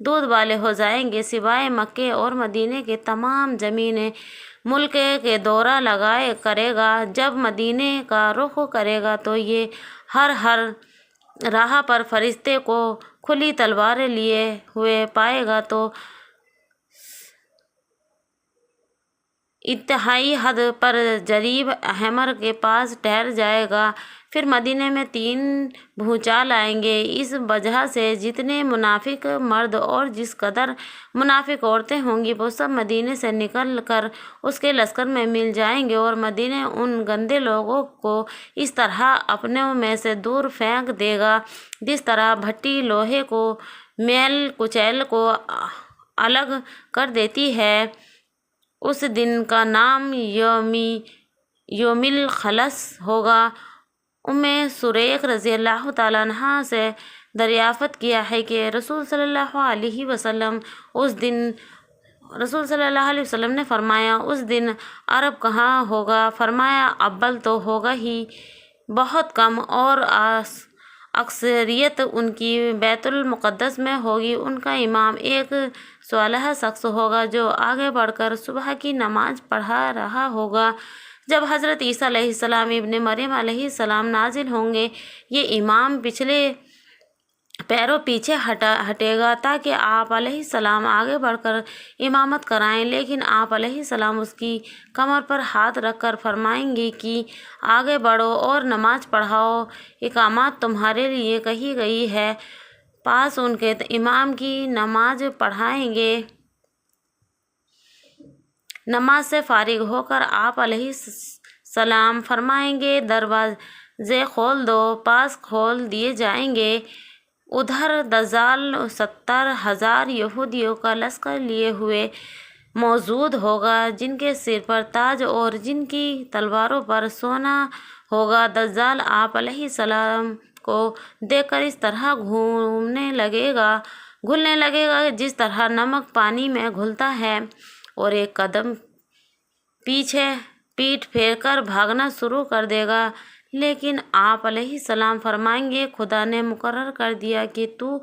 دودھ والے ہو جائیں گے، سوائے مکے اور مدینے کے تمام زمینیں ملک کے دورہ کرے گا۔ جب مدینے کا رخ کرے گا تو یہ ہر راہ پر فرشتے کو کھلی تلواریں لیے ہوئے پائے گا تو انتہائی حد پر جریب احمر کے پاس ٹھہر جائے گا۔ پھر مدینے میں 3 بھوچال آئیں گے۔ اس وجہ سے جتنے منافق مرد اور جس قدر منافق عورتیں ہوں گی وہ سب مدینے سے نکل کر اس کے لشکر میں مل جائیں گے، اور مدینہ ان گندے لوگوں کو اس طرح اپنوں میں سے دور پھینک دے گا جس طرح بھٹی لوہے کو میل کچیل کو الگ کر دیتی ہے۔ اس دن کا نام یوم الخلص ہوگا۔ سریق رضی اللہ تعالیٰ عنہ سے دریافت کیا ہے کہ رسول صلی اللہ علیہ وسلم نے فرمایا، اس دن عرب کہاں ہوگا؟ فرمایا، اول تو ہوگا ہی بہت کم، اور اکثریت ان کی بیت المقدس میں ہوگی۔ ان کا امام ایک صالح شخص ہوگا جو آگے بڑھ کر صبح کی نماز پڑھا رہا ہوگا۔ جب حضرت عیسیٰ علیہ السلام ابن مریم علیہ السلام نازل ہوں گے، یہ امام پچھلے پیروں پیچھے ہٹے گا تاکہ آپ علیہ السلام آگے بڑھ کر امامت کرائیں، لیکن آپ علیہ السلام اس کی کمر پر ہاتھ رکھ کر فرمائیں گے کہ آگے بڑھو اور نماز پڑھاؤ، اقامت تمہارے لیے کہی گئی ہے۔ پاس ان کے امام کی نماز پڑھائیں گے۔ نماز سے فارغ ہو کر آپ علیہ السلام فرمائیں گے، دروازے کھول دو۔ پاس کھول دیے جائیں گے۔ ادھر دجال 70,000 یہودیوں کا لشکر لیے ہوئے موجود ہوگا، جن کے سر پر تاج اور جن کی تلواروں پر سونا ہوگا۔ دجال آپ علیہ السلام کو دیکھ کر اس طرح گھلنے لگے گا جس طرح نمک پانی میں گھلتا ہے، اور ایک قدم پیچھے پیٹھ پھیر کر بھاگنا شروع کر دے گا۔ لیکن آپ علیہ السلام فرمائیں گے، خدا نے مقرر کر دیا کہ تو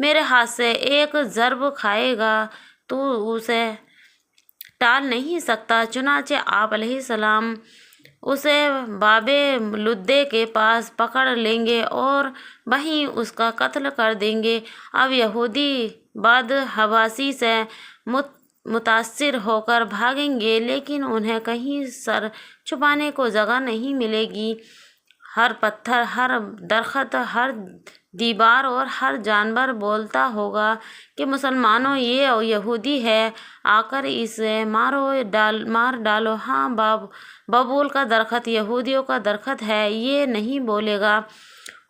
میرے ہاتھ سے ایک ضرب کھائے گا، تو اسے ٹال نہیں سکتا۔ چنانچہ آپ علیہ السلام اسے باب لدے کے پاس پکڑ لیں گے اور وہیں اس کا قتل کر دیں گے۔ اب یہودی بدحواسی سے متاثر ہو کر بھاگیں گے، لیکن انہیں کہیں سر چھپانے کو جگہ نہیں ملے گی۔ ہر پتھر، ہر درخت، ہر دیوار اور ہر جانور بولتا ہوگا کہ مسلمانوں، یہ یہودی ہے، آ کر اسے مار ڈالو۔ ہاں، ببول کا درخت یہودیوں کا درخت ہے، یہ نہیں بولے گا۔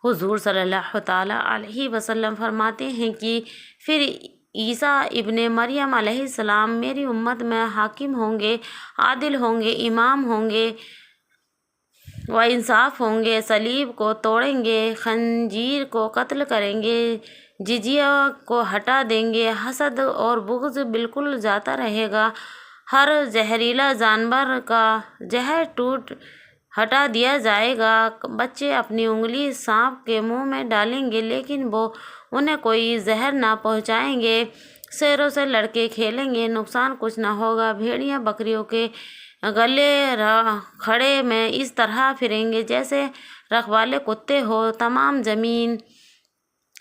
حضور صلی اللہ تعالیٰ علیہ وسلم فرماتے ہیں کہ پھر عیسیٰ ابن مریم علیہ السلام میری امت میں حاکم ہوں گے، عادل ہوں گے، امام ہوں گے، باانصاف ہوں گے، صلیب کو توڑیں گے، خنزیر کو قتل کریں گے، جزیہ کو ہٹا دیں گے، حسد اور بغض بالکل جاتا رہے گا، ہر زہریلا جانور کا زہر ہٹا دیا جائے گا۔ بچے اپنی انگلی سانپ کے منہ میں ڈالیں گے لیکن وہ انہیں کوئی زہر نہ پہنچائیں گے۔ شیروں سے لڑکے کھیلیں گے، نقصان کچھ نہ ہوگا۔ بھیڑیاں بکریوں کے گلے کھڑے میں اس طرح پھریں گے جیسے رکھوالے کتے ہو۔ تمام زمین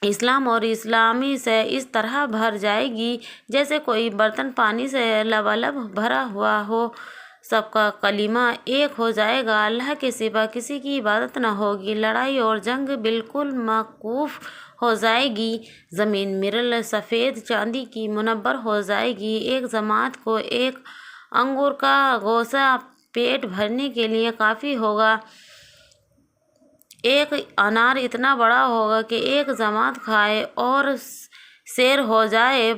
اسلام اور اسلامی سے اس طرح بھر جائے گی جیسے کوئی برتن پانی سے لبالب بھرا ہوا ہو۔ سب کا کلمہ ایک ہو جائے گا، اللہ کے سوا کسی کی عبادت نہ ہوگی، لڑائی اور جنگ بالکل موقوف ہو جائے گی، زمین مرل سفید چاندی کی منور ہو جائے گی۔ ایک جماعت کو ایک انگور کا گوشہ پیٹ بھرنے کے لیے کافی ہوگا۔ ایک انار اتنا بڑا ہوگا کہ ایک جماعت کھائے اور سیر ہو جائے۔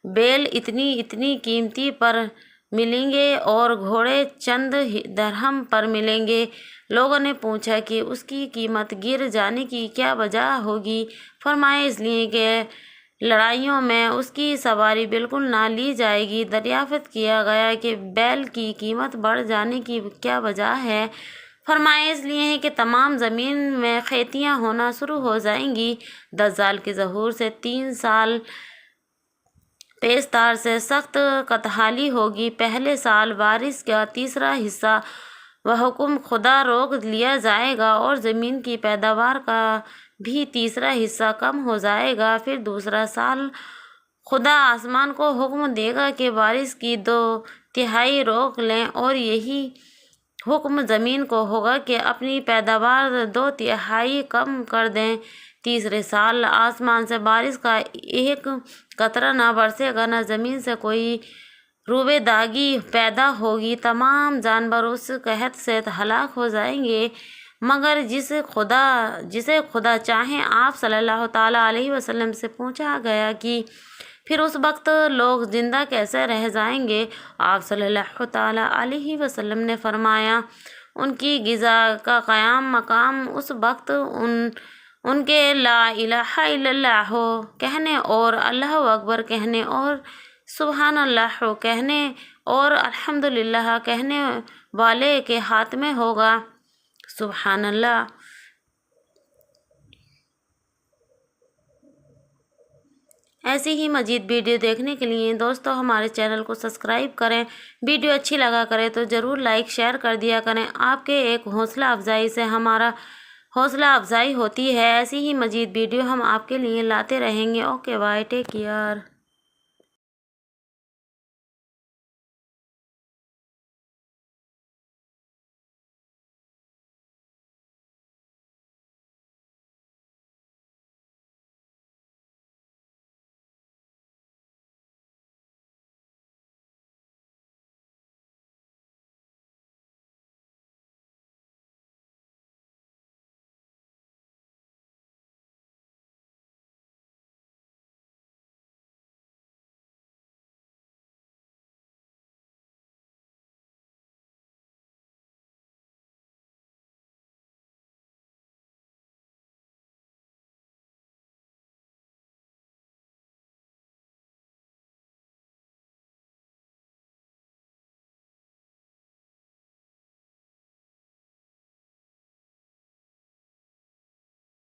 بیل اتنی قیمتی پر ملیں گے اور گھوڑے چند درہم پر ملیں گے۔ لوگوں نے پوچھا کہ اس کی قیمت گر جانے کی کیا وجہ ہوگی؟ فرمایا، اس لیے کہ لڑائیوں میں اس کی سواری بالکل نہ لی جائے گی۔ دریافت کیا گیا کہ بیل کی قیمت بڑھ جانے کی کیا وجہ ہے؟ فرمایا، اس لیے کہ تمام زمین میں کھیتیاں ہونا شروع ہو جائیں گی۔ دجال کے ظہور سے 3 سال پیشتار سے سخت کتحالی ہوگی۔ پہلے سال بارش کا تیسرا حصہ بحکم خدا روک لیا جائے گا اور زمین کی پیداوار کا بھی تیسرا حصہ کم ہو جائے گا۔ پھر دوسرا سال خدا آسمان کو حکم دے گا کہ بارش کی 2/3 روک لیں، اور یہی حکم زمین کو ہوگا کہ اپنی پیداوار 2/3 کم کر دیں۔ تیسرے سال آسمان سے بارش کا ایک قطرہ نہ برسے گا، نہ زمین سے کوئی روبے داغی پیدا ہوگی۔ تمام جانور اس قحط سے ہلاک ہو جائیں گے مگر جسے خدا چاہے۔ آپ صلی اللہ تعالیٰ علیہ وسلم سے پوچھا گیا کہ پھر اس وقت لوگ زندہ کیسے رہ جائیں گے؟ آپ صلی اللہ تعالیٰ علیہ وسلم نے فرمایا، ان کی غذا کا قیام مقام اس وقت ان کے لا الہ الا اللہ کہنے اور اللہ اکبر کہنے اور سبحان اللہ کہنے اور الحمدللہ کہنے والے کے ہاتھ میں ہوگا۔ سبحان اللہ۔ ایسی ہی مزید ویڈیو دیکھنے کے لیے دوستو ہمارے چینل کو سبسکرائب کریں۔ ویڈیو اچھی لگا کرے تو ضرور لائک شیئر کر دیا کریں۔ آپ کے ایک حوصلہ افزائی سے ہمارا حوصلہ افزائی ہوتی ہے۔ ایسی ہی مزید ویڈیو ہم آپ کے لیے لاتے رہیں گے۔ Okay bye, take care.